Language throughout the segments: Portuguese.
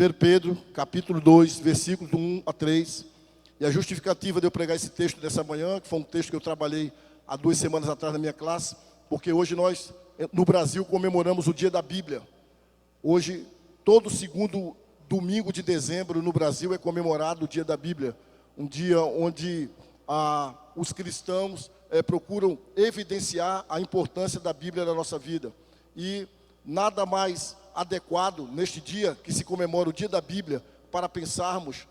1 Pedro, capítulo 2, versículos do 1 a 3. E a justificativa de eu pregar esse texto dessa manhã, que foi um texto que eu trabalhei há 2 semanas atrás na minha classe, porque hoje nós, no Brasil, comemoramos o Dia da Bíblia. Hoje, todo segundo domingo de dezembro no Brasil é comemorado o Dia da Bíblia. Um dia onde os cristãos procuram evidenciar a importância da Bíblia na nossa vida. E nada mais adequado neste dia que se comemora o Dia da Bíblia para pensarmos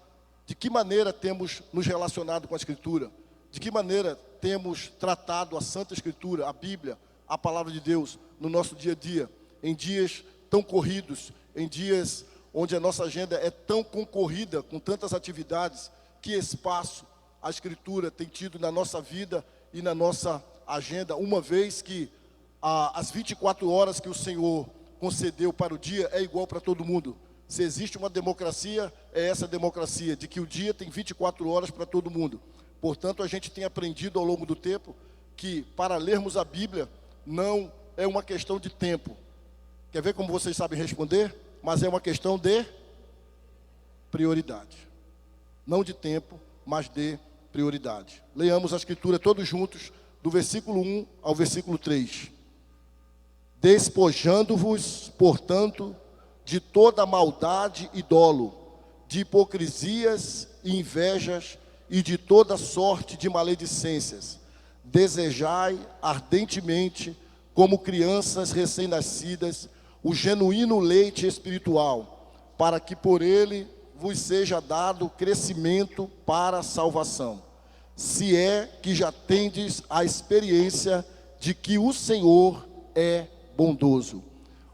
de que maneira temos nos relacionado com a Escritura, de que maneira temos tratado a Santa Escritura, a Bíblia, a Palavra de Deus no nosso dia a dia, em dias tão corridos, em dias onde a nossa agenda é tão concorrida, com tantas atividades, que espaço a Escritura tem tido na nossa vida e na nossa agenda, uma vez que as 24 horas que o Senhor concedeu para o dia é igual para todo mundo. Se existe uma democracia, é essa democracia, de que o dia tem 24 horas para todo mundo. Portanto, a gente tem aprendido ao longo do tempo que para lermos a Bíblia não é uma questão de tempo. Quer ver como vocês sabem responder? Mas é uma questão de prioridade. Não de tempo, mas de prioridade. Leamos a Escritura todos juntos, do versículo 1 ao versículo 3. Despojando-vos, portanto, de toda maldade e dolo, de hipocrisias e invejas e de toda sorte de maledicências. Desejai ardentemente, como crianças recém-nascidas, o genuíno leite espiritual, para que por ele vos seja dado crescimento para a salvação, se é que já tendes a experiência de que o Senhor é bondoso.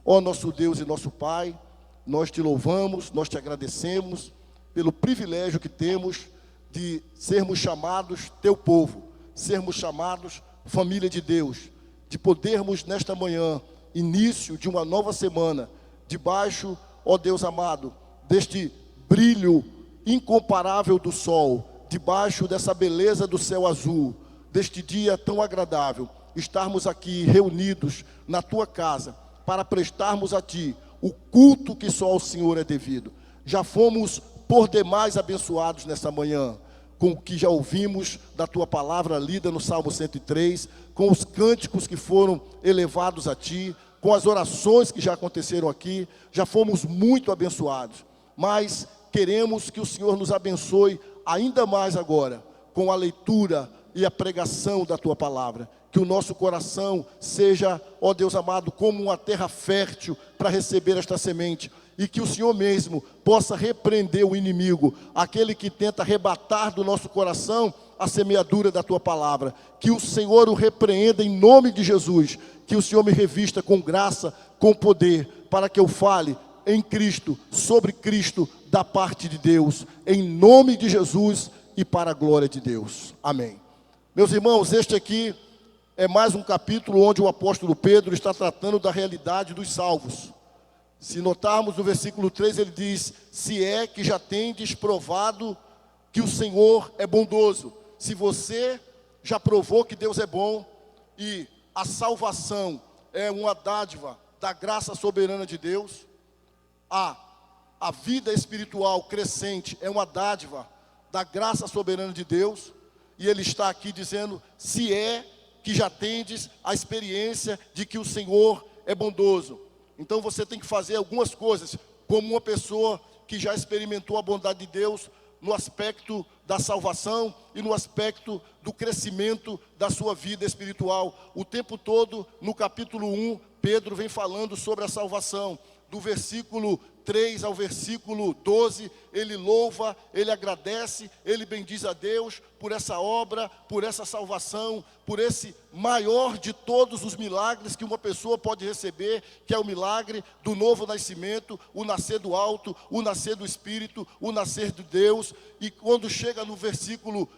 Ó nosso Deus e nosso Pai, nós te louvamos, nós te agradecemos pelo privilégio que temos de sermos chamados teu povo, sermos chamados família de Deus, de podermos nesta manhã, início de uma nova semana, debaixo, ó Deus amado, deste brilho incomparável do sol, debaixo dessa beleza do céu azul, deste dia tão agradável, estarmos aqui reunidos na tua casa, para prestarmos a ti o culto que só ao Senhor é devido. Já fomos por demais abençoados nessa manhã, com o que já ouvimos da tua palavra lida no Salmo 103, com os cânticos que foram elevados a ti, com as orações que já aconteceram aqui, já fomos muito abençoados. Mas queremos que o Senhor nos abençoe ainda mais agora, com a leitura e a pregação da tua palavra. Que o nosso coração seja, ó Deus amado, como uma terra fértil para receber esta semente. E que o Senhor mesmo possa repreender o inimigo, aquele que tenta arrebatar do nosso coração a semeadura da tua palavra. Que o Senhor o repreenda em nome de Jesus. Que o Senhor me revista com graça, com poder, para que eu fale em Cristo, sobre Cristo, da parte de Deus, em nome de Jesus e para a glória de Deus. Amém. Meus irmãos, este aqui é mais um capítulo onde o apóstolo Pedro está tratando da realidade dos salvos. Se notarmos no versículo 3, ele diz: se é que já tendes provado que o Senhor é bondoso. Se você já provou que Deus é bom e a salvação é uma dádiva da graça soberana de Deus, a vida espiritual crescente é uma dádiva da graça soberana de Deus, e ele está aqui dizendo: se é que já tendes a experiência de que o Senhor é bondoso. Então você tem que fazer algumas coisas, como uma pessoa que já experimentou a bondade de Deus no aspecto da salvação e no aspecto do crescimento da sua vida espiritual. O tempo todo, no capítulo 1, Pedro vem falando sobre a salvação. Do versículo 3 ao versículo 12, ele louva, ele agradece, ele bendiz a Deus por essa obra, por essa salvação, por esse maior de todos os milagres que uma pessoa pode receber, que é o milagre do novo nascimento, o nascer do alto, o nascer do Espírito, o nascer de Deus. E quando chega no versículo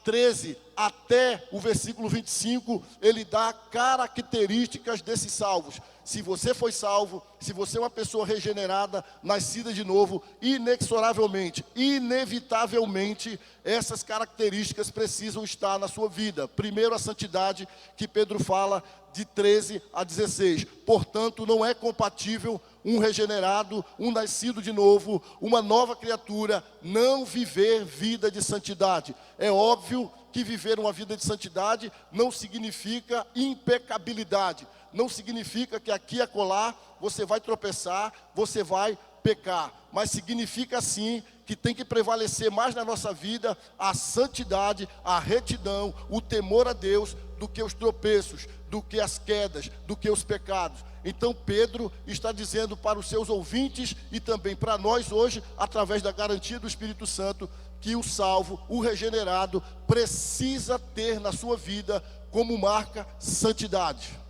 13 até o versículo 25, ele dá características desses salvos. Se você foi salvo, se você é uma pessoa regenerada, nascida de novo, inexoravelmente, inevitavelmente, essas características precisam estar na sua vida. Primeiro, a santidade, que Pedro fala de 13 a 16. Portanto, não é compatível um regenerado, um nascido de novo, uma nova criatura, não viver vida de santidade. É óbvio que viver uma vida de santidade não significa impecabilidade. Não significa que aqui e acolá você vai tropeçar, você vai pecar. Mas significa sim que tem que prevalecer mais na nossa vida a santidade, a retidão, o temor a Deus, do que os tropeços, do que as quedas, do que os pecados. Então Pedro está dizendo para os seus ouvintes e também para nós hoje, através da garantia do Espírito Santo, que o salvo, o regenerado, precisa ter na sua vida como marca santidade.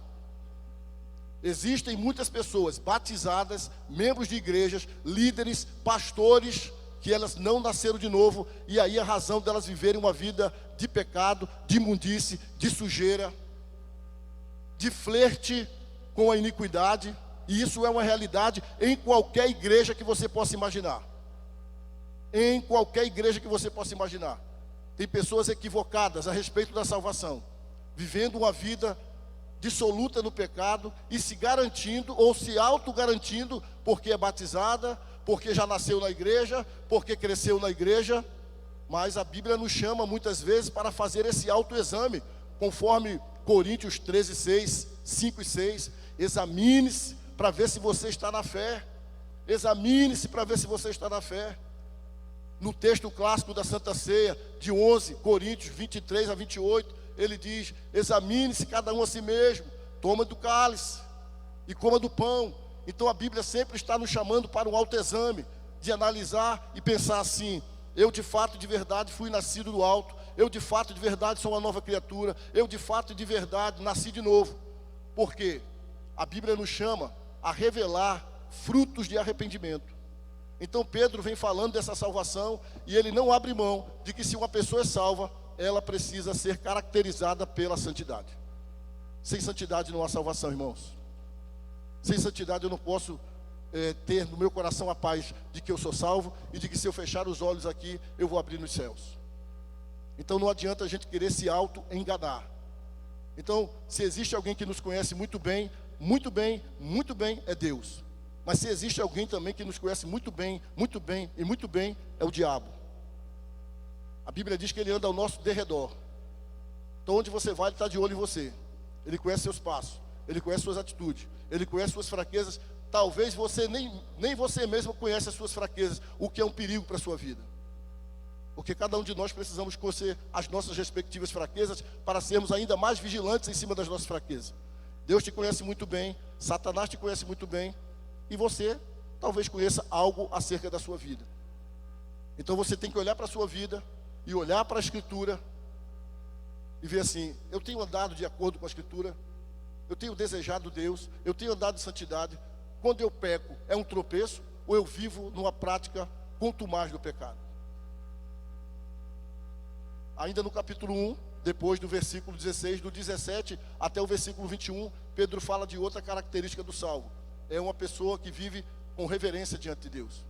Existem muitas pessoas batizadas, membros de igrejas, líderes, pastores, que elas não nasceram de novo, e aí a razão delas viverem uma vida de pecado, de imundície, de sujeira, de flerte com a iniquidade, e isso é uma realidade em qualquer igreja que você possa imaginar. Em qualquer igreja que você possa imaginar. Tem pessoas equivocadas a respeito da salvação, vivendo uma vida dissoluta no pecado e se garantindo ou se auto-garantindo porque é batizada, porque já nasceu na igreja, porque cresceu na igreja. Mas a Bíblia nos chama muitas vezes para fazer esse autoexame, conforme Coríntios 13, 6, 5 e 6. Examine-se para ver se você está na fé. Examine-se para ver se você está na fé. No texto clássico da Santa Ceia, de 11 Coríntios 23 a 28, ele diz: examine-se cada um a si mesmo, toma do cálice e coma do pão. Então a Bíblia sempre está nos chamando para um autoexame, de analisar e pensar assim: eu de fato, de verdade, fui nascido do alto, eu de fato, de verdade, sou uma nova criatura, eu de fato, de verdade, nasci de novo. Porque a Bíblia nos chama a revelar frutos de arrependimento. Então Pedro vem falando dessa salvação, e ele não abre mão de que se uma pessoa é salva, ela precisa ser caracterizada pela santidade. Sem santidade não há salvação, irmãos. Sem santidade eu não posso ter no meu coração a paz de que eu sou salvo e de que se eu fechar os olhos aqui, eu vou abrir nos céus. Então não adianta a gente querer se auto-enganar. Então, se existe alguém que nos conhece muito bem, muito bem, muito bem, é Deus. Mas se existe alguém também que nos conhece muito bem e muito bem, é o diabo. A Bíblia diz que ele anda ao nosso derredor. Então onde você vai, ele está de olho em você. Ele conhece seus passos, ele conhece suas atitudes, ele conhece suas fraquezas. Talvez você nem você mesmo conhece as suas fraquezas, o que é um perigo para a sua vida. Porque cada um de nós precisamos conhecer as nossas respectivas fraquezas para sermos ainda mais vigilantes em cima das nossas fraquezas. Deus te conhece muito bem, Satanás te conhece muito bem, e você talvez conheça algo acerca da sua vida. Então você tem que olhar para a sua vida e olhar para a Escritura e ver assim: eu tenho andado de acordo com a Escritura, eu tenho desejado Deus, eu tenho andado de santidade. Quando eu peco, é um tropeço, ou eu vivo numa prática contumaz do pecado? Ainda no capítulo 1, depois do versículo 16, do 17 até o versículo 21, Pedro fala de outra característica do salvo. É uma pessoa que vive com reverência diante de Deus.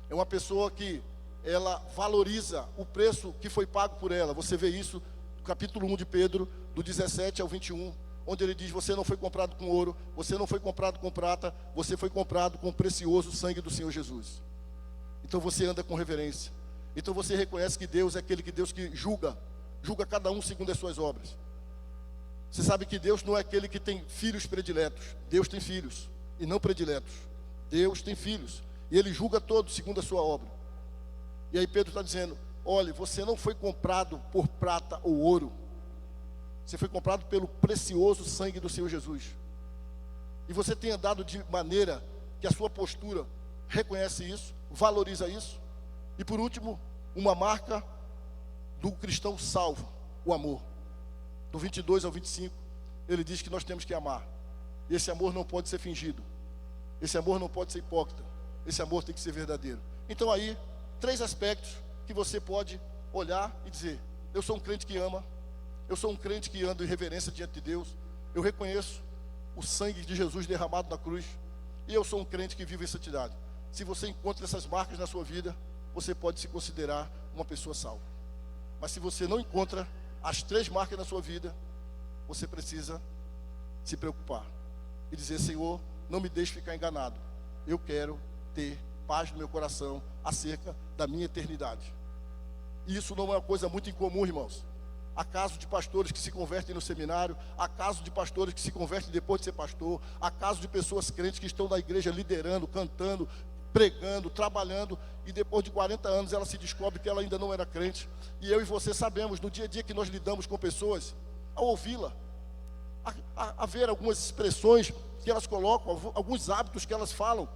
É uma pessoa que ela valoriza o preço que foi pago por ela. Você vê isso no capítulo 1 de Pedro, do 17 ao 21, onde ele diz: você não foi comprado com ouro, você não foi comprado com prata, você foi comprado com o precioso sangue do Senhor Jesus. Então você anda com reverência. Então você reconhece que Deus é aquele Deus que julga cada um segundo as suas obras. Você sabe que Deus não é aquele que tem filhos prediletos. Deus tem filhos e não prediletos. Deus tem filhos e Ele julga todos segundo a sua obra. E aí Pedro está dizendo: olha, você não foi comprado por prata ou ouro, você foi comprado pelo precioso sangue do Senhor Jesus. E você tem andado de maneira que a sua postura reconhece isso, valoriza isso. E por último, uma marca do cristão salvo: o amor. Do 22 ao 25, ele diz que nós temos que amar. E esse amor não pode ser fingido, esse amor não pode ser hipócrita, esse amor tem que ser verdadeiro. Então aí, 3 aspectos que você pode olhar e dizer: eu sou um crente que ama, Eu sou um crente que anda em reverência diante de Deus. Eu reconheço o sangue de Jesus derramado na cruz. E eu sou um crente que vive em santidade. Se você encontra essas marcas na sua vida, você pode se considerar uma pessoa salva. Mas se você não encontra as 3 marcas na sua vida, você precisa se preocupar e dizer: Senhor, não me deixe ficar enganado. Eu quero ter paz no meu coração acerca da minha eternidade. E isso não é uma coisa muito incomum, irmãos. Há casos de pastores que se convertem no seminário, há casos de pastores que se convertem depois de ser pastor, há casos de pessoas crentes que estão na igreja liderando, cantando, pregando, trabalhando, e depois de 40 anos ela se descobre que ela ainda não era crente. E eu e você sabemos, no dia a dia que nós lidamos com pessoas, ao ouvi-la, a ver algumas expressões que elas colocam, alguns hábitos que elas falam,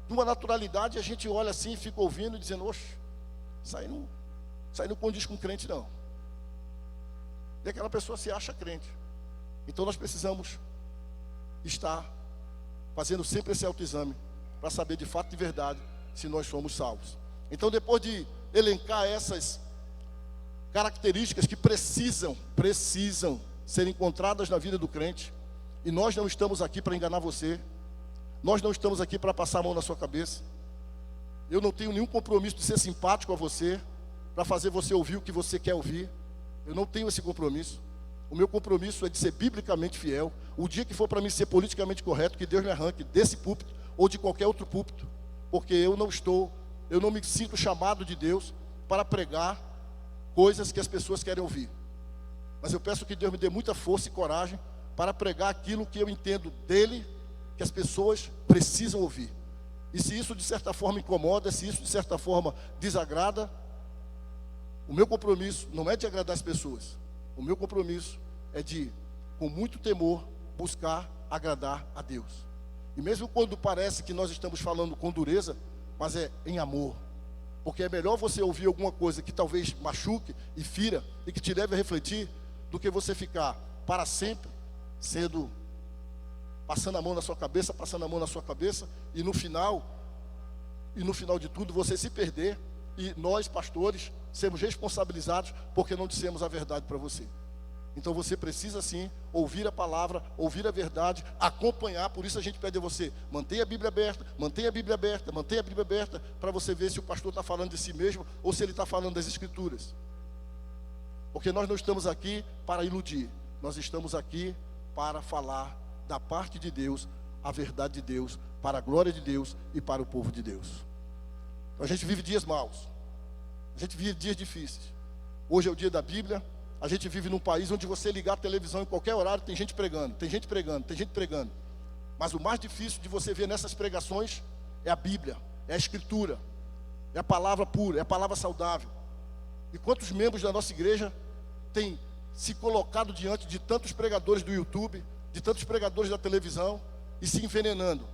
de uma naturalidade, a gente olha assim e fica ouvindo e dizendo: oxe, isso aí não condiz com crente não. E aquela pessoa se acha crente. Então nós precisamos estar fazendo sempre esse autoexame, para saber de fato, de verdade, se nós somos salvos. Então, depois de elencar essas características que precisam ser encontradas na vida do crente, e nós não estamos aqui para enganar você, nós não estamos aqui para passar a mão na sua cabeça. Eu não tenho nenhum compromisso de ser simpático a você, para fazer você ouvir o que você quer ouvir. Eu não tenho esse compromisso. O meu compromisso é de ser biblicamente fiel. O dia que for para mim ser politicamente correto, que Deus me arranque desse púlpito ou de qualquer outro púlpito, porque eu não me sinto chamado de Deus para pregar coisas que as pessoas querem ouvir. Mas eu peço que Deus me dê muita força e coragem para pregar aquilo que eu entendo dele, que as pessoas precisam ouvir. E se isso de certa forma incomoda, se isso de certa forma desagrada, o meu compromisso não é de agradar as pessoas. O meu compromisso é de, com muito temor, buscar agradar a Deus. E mesmo quando parece que nós estamos falando com dureza, mas é em amor. Porque é melhor você ouvir alguma coisa que talvez machuque e fira e que te leve a refletir, do que você ficar para sempre passando a mão na sua cabeça, e no final de tudo você se perder, e nós, pastores, sermos responsabilizados porque não dissemos a verdade para você. Então você precisa sim ouvir a palavra, ouvir a verdade, acompanhar. Por isso a gente pede a você: mantenha a Bíblia aberta, para você ver se o pastor está falando de si mesmo ou se ele está falando das Escrituras. Porque nós não estamos aqui para iludir, nós estamos aqui para falar da parte de Deus, a verdade de Deus, para a glória de Deus e para o povo de Deus. Então a gente vive dias maus, a gente vive dias difíceis. Hoje é o dia da Bíblia. A gente vive num país onde você ligar a televisão em qualquer horário, tem gente pregando. Mas o mais difícil de você ver nessas pregações é a Bíblia, é a Escritura, é a palavra pura, é a palavra saudável. E quantos membros da nossa igreja têm se colocado diante de tantos pregadores do YouTube, de tantos pregadores da televisão, e se envenenando,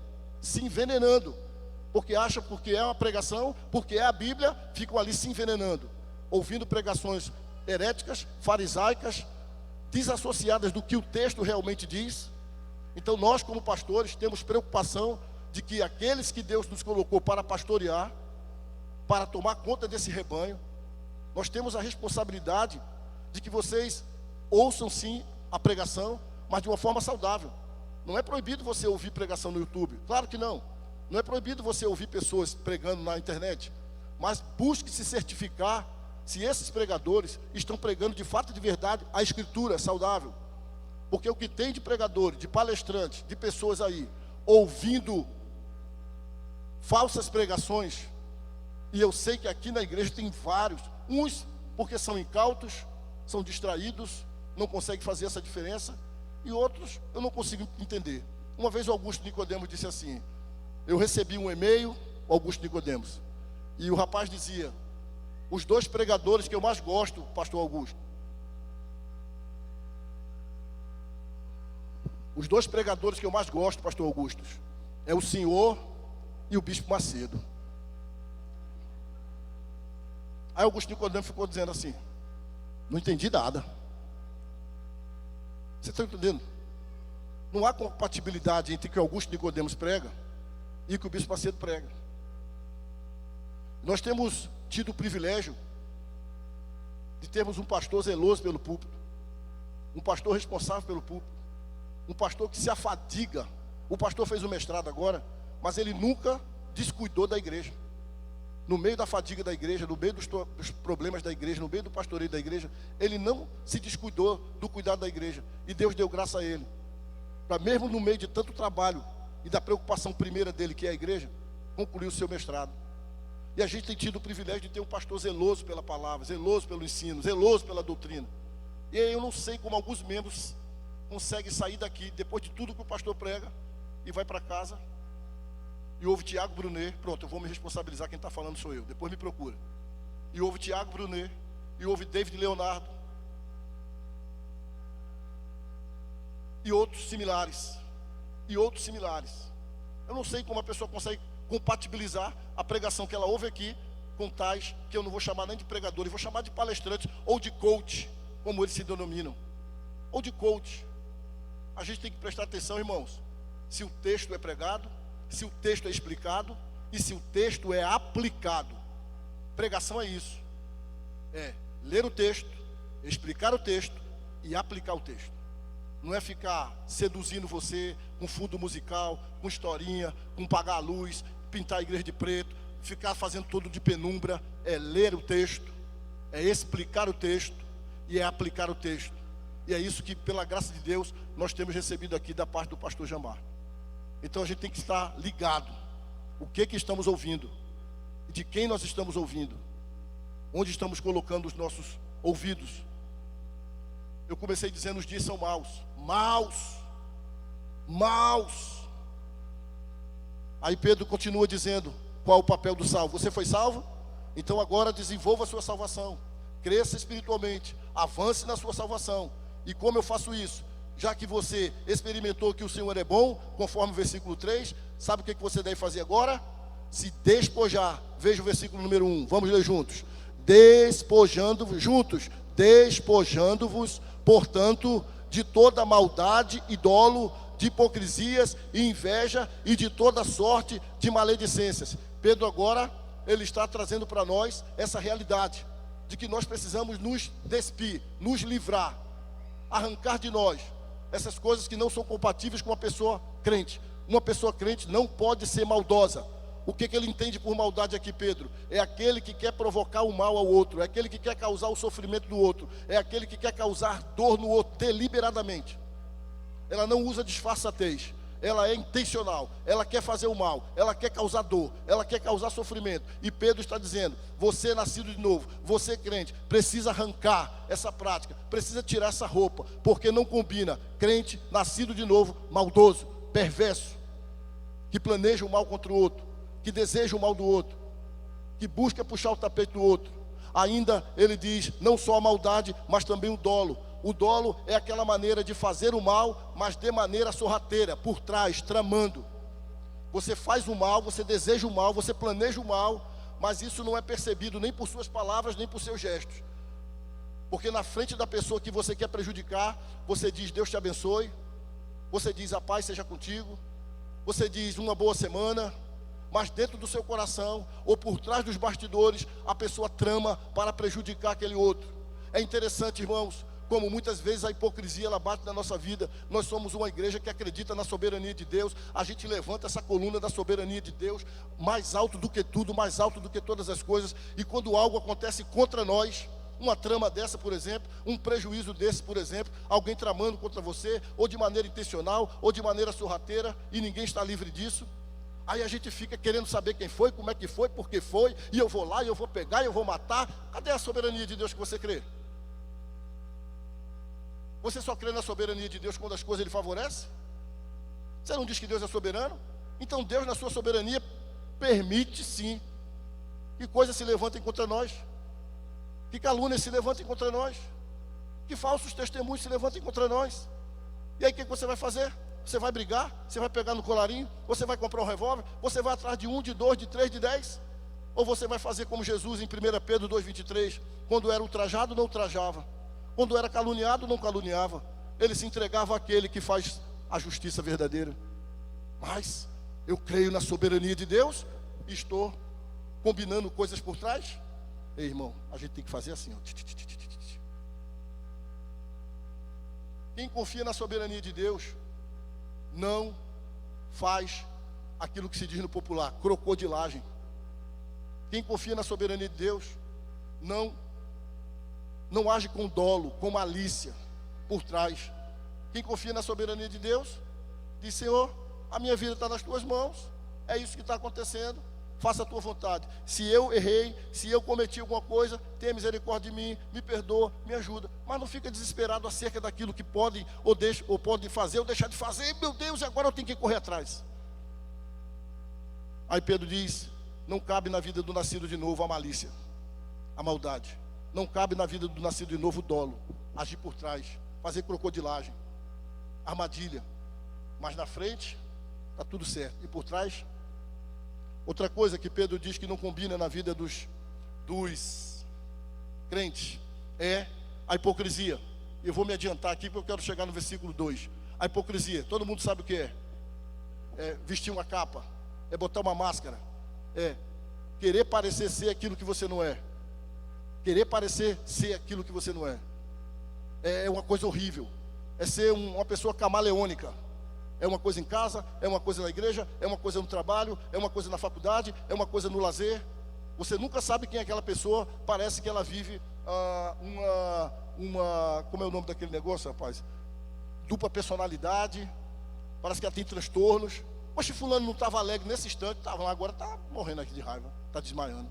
porque acham, porque é uma pregação, porque é a Bíblia, ficam ali se envenenando, ouvindo pregações heréticas, farisaicas, desassociadas do que o texto realmente diz. Então nós, como pastores, temos preocupação de que aqueles que Deus nos colocou para pastorear, para tomar conta desse rebanho, nós temos a responsabilidade de que vocês ouçam sim a pregação, mas de uma forma saudável. Não é proibido você ouvir pregação no YouTube, claro que não. Não é proibido você ouvir pessoas pregando na internet, mas busque se certificar se esses pregadores estão pregando de fato e de verdade a Escritura saudável. Porque o que tem de pregadores, de palestrantes, de pessoas aí ouvindo falsas pregações, e eu sei que aqui na igreja tem vários, uns porque são incautos, são distraídos, não conseguem fazer essa diferença, e outros eu não consigo entender. Uma vez o Augusto Nicodemos disse assim: eu recebi um e-mail, o Augusto Nicodemos, e o rapaz dizia: os 2 pregadores que eu mais gosto, pastor Augusto, os 2 pregadores que eu mais gosto, pastor Augusto, é o senhor e o bispo Macedo. Aí Augusto Nicodemos ficou dizendo assim: não entendi nada. Você está entendendo? Não há compatibilidade entre o que Augusto Nicodemos prega e o que o bispo Macedo prega. Nós temos tido o privilégio de termos um pastor zeloso pelo púlpito, um pastor responsável pelo púlpito, um pastor que se afadiga. O pastor fez o mestrado agora, mas ele nunca descuidou da igreja. No meio da fadiga da igreja, no meio dos problemas da igreja, no meio do pastoreio da igreja, ele não se descuidou do cuidado da igreja. E Deus deu graça a ele, para mesmo no meio de tanto trabalho e da preocupação primeira dele, que é a igreja, concluir o seu mestrado. E a gente tem tido o privilégio de ter um pastor zeloso pela palavra, zeloso pelo ensino, zeloso pela doutrina. E aí eu não sei como alguns membros conseguem sair daqui, depois de tudo que o pastor prega, e vai para casa, e ouve Tiago Brunet. Pronto, eu vou me responsabilizar, quem está falando sou eu, depois me procura. E ouve Tiago Brunet, e ouve David Leonardo, e outros similares, Eu não sei como a pessoa consegue compatibilizar a pregação que ela ouve aqui com tais que eu não vou chamar nem de pregadores, vou chamar de palestrantes ou de coach, como eles se denominam, ou de coach. A gente tem que prestar atenção, irmãos, se o texto é pregado, se o texto é explicado e se o texto é aplicado. Pregação é isso, é ler o texto, explicar o texto e aplicar o texto. Não é ficar seduzindo você com fundo musical, com historinha, com pagar a luz, pintar a igreja de preto, ficar fazendo tudo de penumbra. É ler o texto, é explicar o texto e é aplicar o texto. E é isso que, pela graça de Deus, nós temos recebido aqui da parte do pastor Jamar. Então a gente tem que estar ligado. O que estamos ouvindo? De quem nós estamos ouvindo? Onde estamos colocando os nossos ouvidos? Eu comecei dizendo: os dias são maus. Aí Pedro continua dizendo: qual o papel do salvo? Você foi salvo? Então agora desenvolva a sua salvação, cresça espiritualmente, avance na sua salvação. E como eu faço isso? Já que você experimentou que o Senhor é bom, conforme o versículo 3, sabe o que você deve fazer agora? Se despojar. Veja o versículo número 1, vamos ler juntos. Despojando-vos, portanto, de toda maldade e dolo, de hipocrisias e inveja e de toda sorte de maledicências. Pedro agora, ele está trazendo para nós essa realidade, de que nós precisamos nos despir, nos livrar, arrancar de nós essas coisas que não são compatíveis com uma pessoa crente. Uma pessoa crente não pode ser maldosa. O que ele entende por maldade aqui, Pedro? É aquele que quer provocar o mal ao outro, é aquele que quer causar o sofrimento do outro, é aquele que quer causar dor no outro deliberadamente. Ela não usa disfarçatez, ela é intencional, ela quer fazer o mal, ela quer causar dor, ela quer causar sofrimento. E Pedro está dizendo: você nascido de novo, você crente, precisa arrancar essa prática, precisa tirar essa roupa, porque não combina crente nascido de novo, maldoso, perverso, que planeja o mal contra o outro, que deseja o mal do outro, que busca puxar o tapete do outro. Ainda ele diz, não só a maldade, mas também o dolo. O dolo é aquela maneira de fazer o mal, mas de maneira sorrateira, por trás, tramando. Você faz o mal, você deseja o mal, você planeja o mal, mas isso não é percebido nem por suas palavras, nem por seus gestos. Porque na frente da pessoa que você quer prejudicar, você diz: Deus te abençoe. Você diz: a paz seja contigo. Você diz: uma boa semana. Mas dentro do seu coração, ou por trás dos bastidores, a pessoa trama para prejudicar aquele outro. É interessante, irmãos, como muitas vezes a hipocrisia ela bate na nossa vida. Nós somos uma igreja que acredita na soberania de Deus. A gente levanta essa coluna da soberania de Deus mais alto do que tudo, mais alto do que todas as coisas. E quando algo acontece contra nós, uma trama dessa, por exemplo, um prejuízo desse, por exemplo, alguém tramando contra você, ou de maneira intencional, ou de maneira sorrateira, e ninguém está livre disso. Aí a gente fica querendo saber quem foi, como é que foi, por que foi, e eu vou lá, e eu vou pegar, e eu vou matar. Cadê a soberania de Deus que você crê? Você só crê na soberania de Deus quando as coisas Ele favorece? Você não diz que Deus é soberano? Então Deus, na sua soberania, permite sim que coisas se levantem contra nós, que calúnias se levantem contra nós, que falsos testemunhos se levantem contra nós. E aí o que você vai fazer? Você vai brigar? Você vai pegar no colarinho? Você vai comprar um revólver? Você vai atrás de 1, de 2, de 3, de 10? Ou você vai fazer como Jesus em 1 Pedro 2,23? Quando era ultrajado, não ultrajava. Quando era caluniado, não caluniava. Ele se entregava àquele que faz a justiça verdadeira. Mas eu creio na soberania de Deus e estou combinando coisas por trás. Ei, irmão, a gente tem que fazer assim, ó. Quem confia na soberania de Deus não faz aquilo que se diz no popular, crocodilagem. Quem confia na soberania de Deus não age com dolo, com malícia por trás. Quem confia na soberania de Deus diz: Senhor, a minha vida está nas tuas mãos, é isso que está acontecendo, faça a tua vontade. Se eu errei, se eu cometi alguma coisa, tenha misericórdia de mim, me perdoa, me ajuda. Mas não fica desesperado acerca daquilo que podem ou podem fazer ou deixar de fazer. Meu Deus, agora eu tenho que correr atrás. Aí Pedro diz: não cabe na vida do nascido de novo a malícia, a maldade. Não cabe na vida do nascido de novo o dolo, agir por trás, fazer crocodilagem, armadilha. Mas na frente está tudo certo, e por trás. Outra coisa que Pedro diz que não combina na vida dos crentes é a hipocrisia. Eu vou me adiantar aqui porque eu quero chegar no versículo 2. A hipocrisia, todo mundo sabe o que é. É vestir uma capa, é botar uma máscara, é querer parecer ser aquilo que você não é. Querer parecer ser aquilo que você não é. É uma coisa horrível. É ser uma pessoa camaleônica. É uma coisa em casa, é uma coisa na igreja, é uma coisa no trabalho, é uma coisa na faculdade, é uma coisa no lazer. Você nunca sabe quem é aquela pessoa. Parece que ela vive como é o nome daquele negócio, rapaz? Dupla personalidade. Parece que ela tem transtornos. Poxa, fulano não estava alegre nesse instante, estava lá, agora está morrendo aqui de raiva, está desmaiando.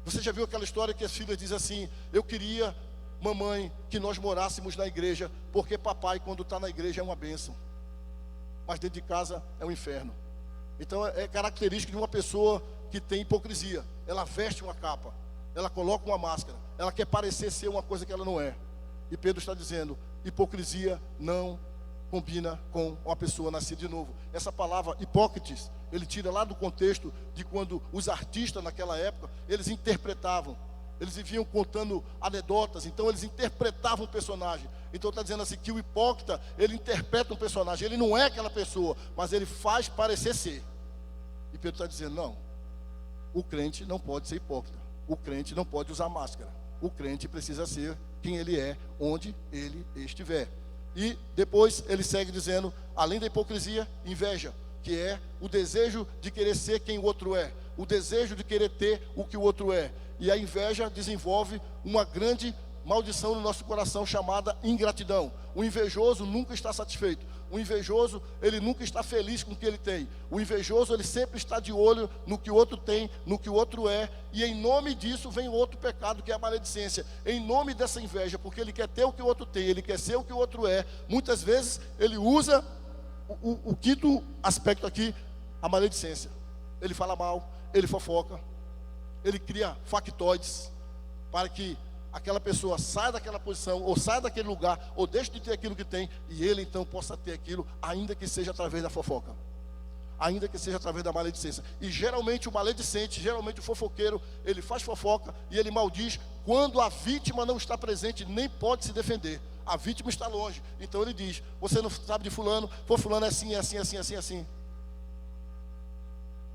Você já viu aquela história que as filhas dizem assim: eu queria, mamãe, que nós morássemos na igreja, porque papai, quando está na igreja, é uma bênção, mas dentro de casa é um inferno. Então é característico de uma pessoa que tem hipocrisia. Ela veste uma capa, ela coloca uma máscara, ela quer parecer ser uma coisa que ela não é. E Pedro está dizendo: hipocrisia não combina com uma pessoa nascida de novo. Essa palavra hipócrites, ele tira lá do contexto de quando os artistas naquela época, eles interpretavam. Eles viviam contando anedotas, então eles interpretavam um personagem. Então está dizendo assim que o hipócrita, ele interpreta um personagem. Ele não é aquela pessoa, mas ele faz parecer ser. E Pedro está dizendo: não, o crente não pode ser hipócrita. O crente não pode usar máscara. O crente precisa ser quem ele é, onde ele estiver. E depois ele segue dizendo, além da hipocrisia, inveja, que é o desejo de querer ser quem o outro é, o desejo de querer ter o que o outro é. E a inveja desenvolve uma grande maldição no nosso coração chamada ingratidão. O invejoso nunca está satisfeito. O invejoso, ele nunca está feliz com o que ele tem. O invejoso, ele sempre está de olho no que o outro tem, no que o outro é. E em nome disso vem outro pecado, que é a maledicência. Em nome dessa inveja, porque ele quer ter o que o outro tem, ele quer ser o que o outro é. Muitas vezes ele usa o quinto aspecto aqui, a maledicência. Ele fala mal, ele fofoca, ele cria factoides para que aquela pessoa saia daquela posição, ou saia daquele lugar, ou deixe de ter aquilo que tem, e ele então possa ter aquilo, ainda que seja através da fofoca, ainda que seja através da maledicência. E geralmente o maledicente, geralmente o fofoqueiro, ele faz fofoca e ele maldiz quando a vítima não está presente, nem pode se defender. A vítima está longe, então ele diz: você não sabe de fulano, pô, fulano é assim, é assim, é assim, é assim, é assim.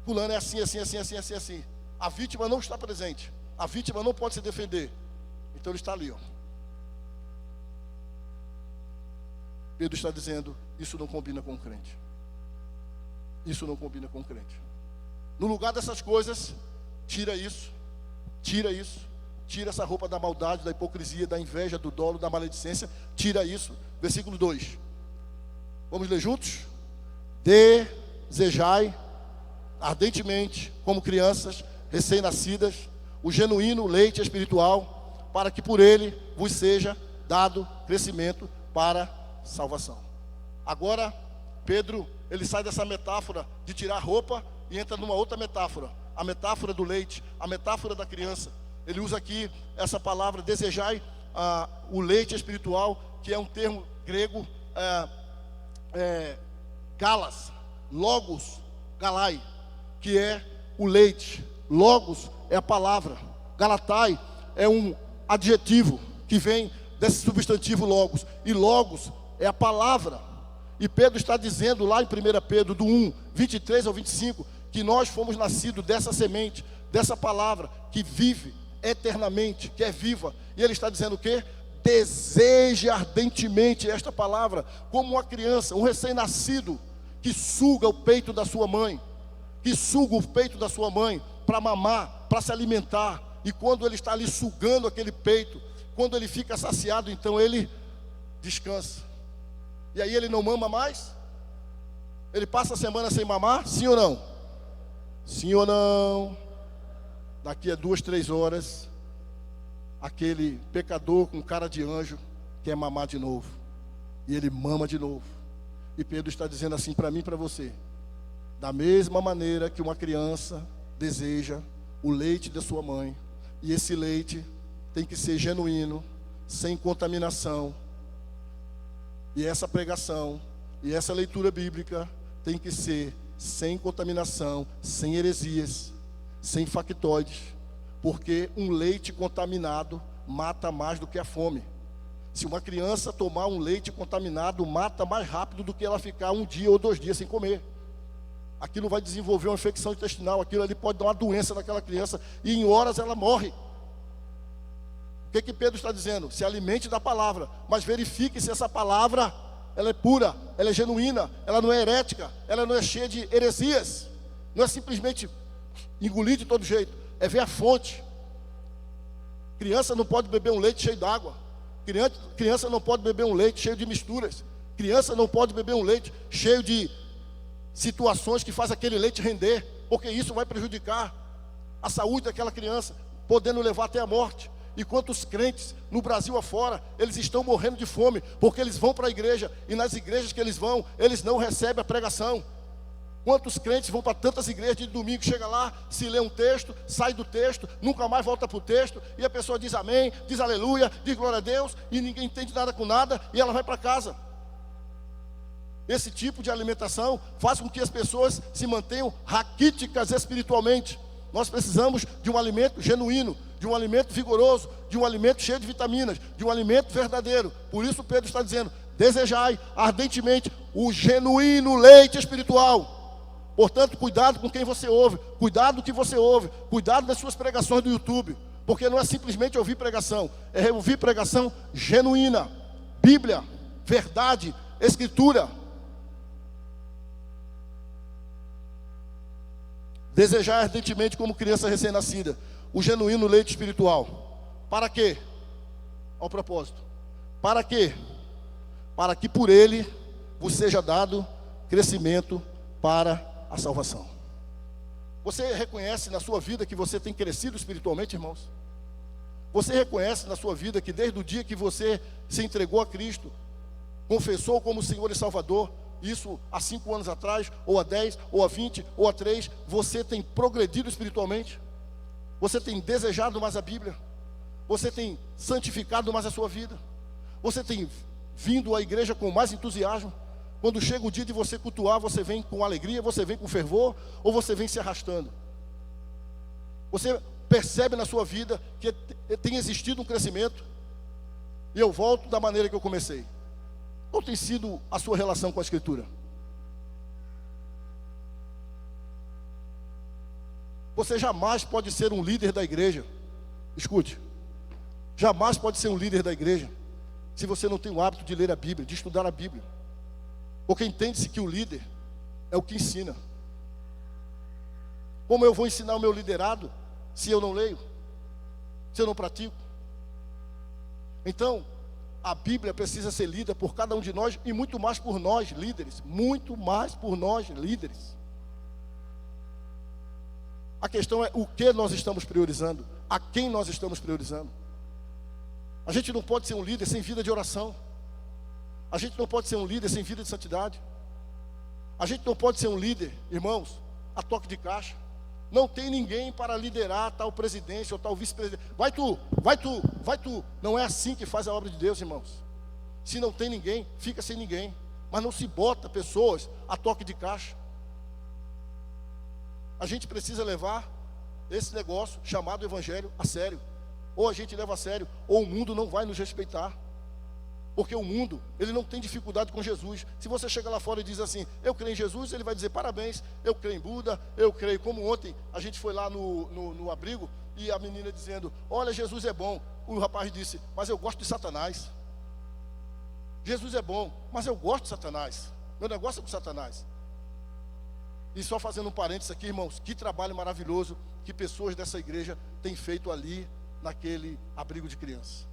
Fulano é assim, assim, assim, assim, assim, assim. A vítima não está presente, a vítima não pode se defender. Então ele está ali, ó. Pedro está dizendo: isso não combina com o crente. Isso não combina com o crente. No lugar dessas coisas, tira isso, tira essa roupa da maldade, da hipocrisia, da inveja, do dolo, da maledicência, tira isso. Versículo 2. Vamos ler juntos? Desejai ardentemente, como crianças recém-nascidas, o genuíno leite espiritual, para que por ele vos seja dado crescimento para salvação. Agora, Pedro, ele sai dessa metáfora de tirar roupa e entra numa outra metáfora. A metáfora do leite, a metáfora da criança. Ele usa aqui essa palavra, desejai o leite espiritual, que é um termo grego, galas, logos, galai, que é o leite. Logos é a palavra, galatai é um adjetivo que vem desse substantivo logos, e logos é a palavra. E Pedro está dizendo lá em 1 Pedro, do 1, 23 ao 25, que nós fomos nascidos dessa semente, dessa palavra, que vive eternamente, que é viva. E ele está dizendo o quê? deseje ardentemente esta palavra, como uma criança, um recém-nascido, que suga o peito da sua mãe, que suga o peito da sua mãe, para mamar, para se alimentar, e quando ele está ali sugando aquele peito, quando ele fica saciado, então ele descansa, e aí ele não mama mais, ele passa a semana sem mamar, sim ou não? Sim ou não? Daqui a 2, 3 horas, aquele pecador com cara de anjo quer mamar de novo, e ele mama de novo, e Pedro está dizendo assim para mim e para você, da mesma maneira que uma criança deseja o leite da sua mãe, e esse leite tem que ser genuíno, sem contaminação, e essa pregação, e essa leitura bíblica tem que ser sem contaminação, sem heresias, sem factoides, porque um leite contaminado mata mais do que a fome. Se uma criança tomar um leite contaminado, mata mais rápido do que ela ficar 1 dia ou 2 dias sem comer. Aquilo vai desenvolver uma infecção intestinal, aquilo ali pode dar uma doença naquela criança, e em horas ela morre. O que Pedro está dizendo? Se alimente da palavra, mas verifique se essa palavra, ela é pura, ela é genuína, ela não é herética, ela não é cheia de heresias, não é simplesmente engolir de todo jeito, é ver a fonte. Criança não pode beber um leite cheio d'água, criança não pode beber um leite cheio de misturas, criança não pode beber um leite cheio de situações que faz aquele leite render, porque isso vai prejudicar a saúde daquela criança, podendo levar até a morte. E quantos crentes no Brasil afora, eles estão morrendo de fome, porque eles vão para a igreja, e nas igrejas que eles vão, eles não recebem a pregação. Quantos crentes vão para tantas igrejas de domingo, chega lá, se lê um texto, sai do texto, nunca mais volta para o texto, e a pessoa diz amém, diz aleluia, diz glória a Deus, e ninguém entende nada com nada, e ela vai para casa. Esse tipo de alimentação faz com que as pessoas se mantenham raquíticas espiritualmente. Nós precisamos de um alimento genuíno, de um alimento vigoroso, de um alimento cheio de vitaminas, de um alimento verdadeiro. Por isso Pedro está dizendo, desejai ardentemente o genuíno leite espiritual. Portanto, cuidado com quem você ouve, cuidado do que você ouve, cuidado das suas pregações do YouTube, porque não é simplesmente ouvir pregação, é ouvir pregação genuína, Bíblia, verdade, Escritura. Desejar ardentemente como criança recém-nascida o genuíno leite espiritual. Para quê? Ao propósito. Para quê? Para que por ele vos seja dado crescimento para a salvação. Você reconhece na sua vida que você tem crescido espiritualmente, irmãos? Você reconhece na sua vida que desde o dia que você se entregou a Cristo, confessou como Senhor e Salvador, isso há 5 anos atrás, ou há 10, ou há 20, ou há 3, você tem progredido espiritualmente? Você tem desejado mais a Bíblia? Você tem santificado mais a sua vida? Você tem vindo à igreja com mais entusiasmo? Quando chega o dia de você cultuar, você vem com alegria, você vem com fervor, ou você vem se arrastando? Você percebe na sua vida que tem existido um crescimento? E eu volto da maneira que eu comecei. Qual tem sido a sua relação com a Escritura? Você jamais pode ser um líder da igreja. Escute. Jamais pode ser um líder da igreja se você não tem o hábito de ler a Bíblia, de estudar a Bíblia. Porque entende-se que o líder é o que ensina. Como eu vou ensinar o meu liderado se eu não leio? Se eu não pratico? Então, a Bíblia precisa ser lida por cada um de nós e muito mais por nós líderes. Muito mais por nós líderes. A questão é o que nós estamos priorizando, a quem nós estamos priorizando. A gente não pode ser um líder sem vida de oração. A gente não pode ser um líder sem vida de santidade. A gente não pode ser um líder, irmãos, a toque de caixa. Não tem ninguém para liderar tal presidência ou tal vice-presidente. Vai tu, vai tu, vai tu. Não é assim que faz a obra de Deus, irmãos. Se não tem ninguém, fica sem ninguém. Mas não se bota pessoas a toque de caixa. A gente precisa levar esse negócio chamado Evangelho a sério. Ou a gente leva a sério, ou o mundo não vai nos respeitar. Porque o mundo, ele não tem dificuldade com Jesus. Se você chega lá fora e diz assim, eu creio em Jesus, ele vai dizer parabéns, eu creio em Buda, eu creio. Como ontem, a gente foi lá no abrigo, e a menina dizendo, olha, Jesus é bom. o rapaz disse: mas eu gosto de Satanás. Jesus é bom, mas eu gosto de Satanás. Meu negócio é com Satanás. E só fazendo um parênteses aqui, irmãos, que trabalho maravilhoso que pessoas dessa igreja têm feito ali, naquele abrigo de crianças.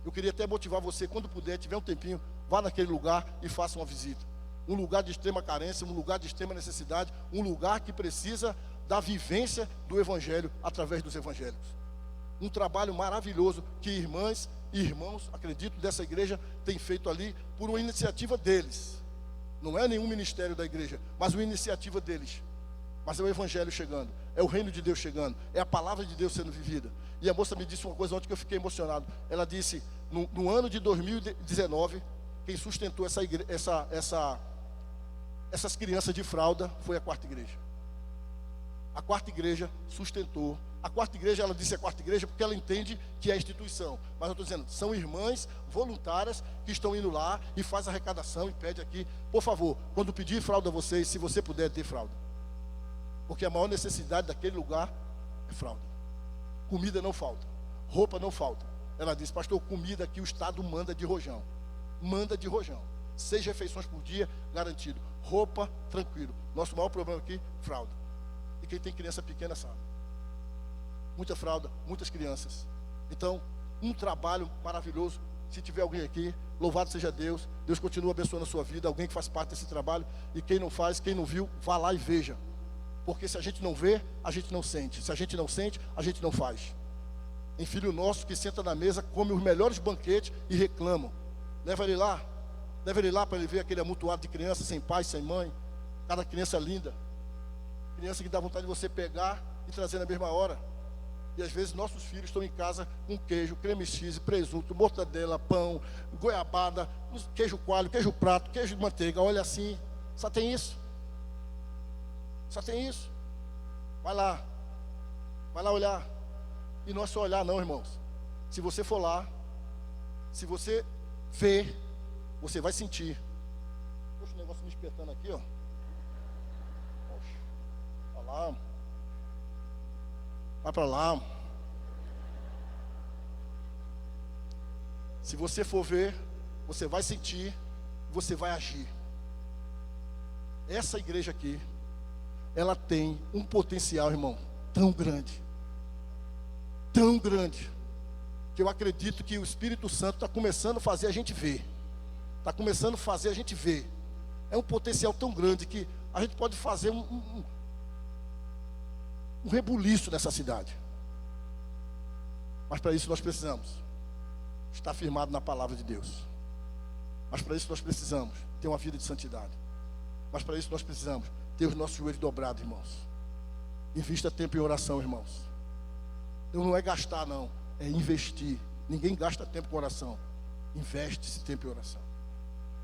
Eu queria até motivar você, quando puder, tiver um tempinho, vá naquele lugar e faça uma visita. Um lugar de extrema carência, um lugar de extrema necessidade, um lugar que precisa da vivência do Evangelho através dos evangélicos. Um trabalho maravilhoso que irmãs e irmãos, acredito, dessa igreja têm feito ali por uma iniciativa deles. Não é nenhum ministério da igreja, mas uma iniciativa deles. Mas é o Evangelho chegando, é o reino de Deus chegando, é a palavra de Deus sendo vivida. E a moça me disse uma coisa ontem que eu fiquei emocionado. Ela disse, no ano de 2019, quem sustentou essas crianças de fralda foi a quarta igreja. A quarta igreja sustentou. A quarta igreja, ela disse a quarta igreja porque ela entende que é a instituição. Mas eu estou dizendo, são irmãs voluntárias que estão indo lá e faz a arrecadação e pede aqui, por favor, quando pedir fralda a vocês, se você puder ter fralda. Porque a maior necessidade daquele lugar é fralda. Comida não falta, roupa não falta. Ela disse, pastor, comida aqui o Estado manda de rojão. Manda de rojão. 6 refeições por dia, garantido. Roupa, tranquilo. Nosso maior problema aqui, fralda. E quem tem criança pequena sabe. Muita fralda, muitas crianças. Então, um trabalho maravilhoso. Se tiver alguém aqui, louvado seja Deus. Deus continua abençoando a sua vida. Alguém que faz parte desse trabalho. E quem não faz, quem não viu, vá lá e veja. Porque se a gente não vê, a gente não sente. Se a gente não sente, a gente não faz. Tem filho nosso que senta na mesa, come os melhores banquetes e reclamam. Leva ele lá para ele ver aquele amontoado de crianças sem pai, sem mãe. Cada criança linda. Criança que dá vontade de você pegar e trazer na mesma hora. E às vezes nossos filhos estão em casa com queijo, creme cheese, presunto, mortadela, pão, goiabada, queijo coalho, queijo prato, queijo de manteiga. Olha assim, só tem isso. Só tem isso. Vai lá olhar. E não é só olhar não, irmãos. Se você for lá, se você ver, você vai sentir. Poxa, o negócio me espetando aqui, ó. Poxa, vai lá. Vai para lá. Se você for ver, você vai sentir, você vai agir. Essa igreja aqui, ela tem um potencial, irmão, tão grande, que eu acredito que o Espírito Santo está começando a fazer a gente ver. Está começando a fazer a gente ver. É um potencial tão grande que a gente pode fazer um rebuliço nessa cidade. Mas para isso nós precisamos estar firmado na palavra de Deus. Mas para isso nós precisamos ter uma vida de santidade. Mas para isso nós precisamos ter os nossos joelhos dobrados, irmãos. Invista tempo em oração, irmãos. Então não é gastar, não. É investir. Ninguém gasta tempo com oração. Investe esse tempo em oração.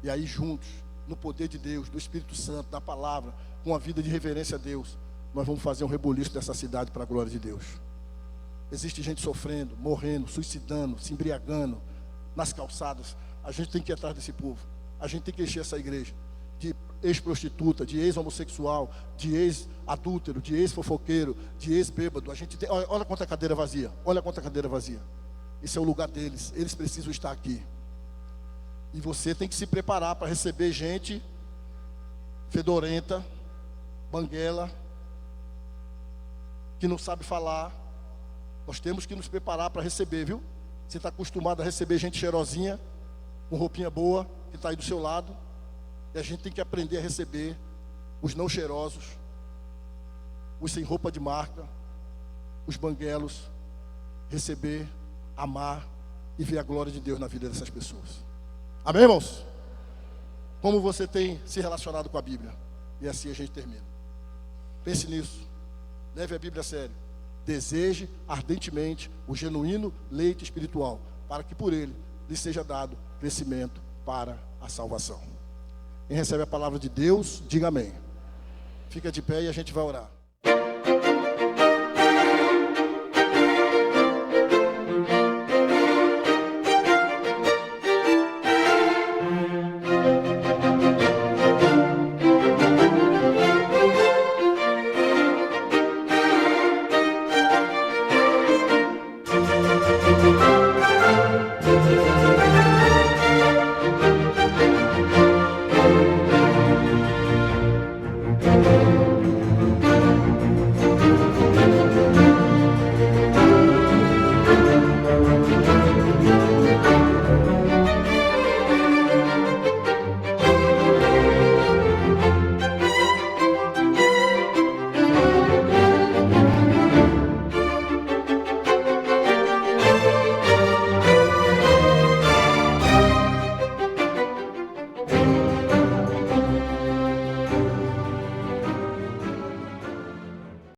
E aí juntos, no poder de Deus, do Espírito Santo, da palavra, com a vida de reverência a Deus, nós vamos fazer um rebuliço dessa cidade para a glória de Deus. Existe gente sofrendo, morrendo, suicidando, se embriagando nas calçadas. A gente tem que ir atrás desse povo. A gente tem que encher essa igreja de ex-prostituta, de ex-homossexual, de ex-adúltero, de ex-fofoqueiro, de ex-bêbado. A gente tem, olha quanta cadeira vazia. Olha quanta cadeira vazia. Esse é o lugar deles. Eles precisam estar aqui. E você tem que se preparar para receber gente fedorenta, banguela, que não sabe falar. Nós temos que nos preparar para receber, viu? Você está acostumado a receber gente cheirosinha, com roupinha boa, que está aí do seu lado. E a gente tem que aprender a receber os não cheirosos, os sem roupa de marca, os banguelos. Receber, amar e ver a glória de Deus na vida dessas pessoas. Amém, irmãos? Como você tem se relacionado com a Bíblia? E assim a gente termina. Pense nisso. Leve a Bíblia a sério. Deseje ardentemente o genuíno leite espiritual, para que por ele lhe seja dado crescimento para a salvação. Quem recebe a palavra de Deus, diga amém. Fica de pé e a gente vai orar.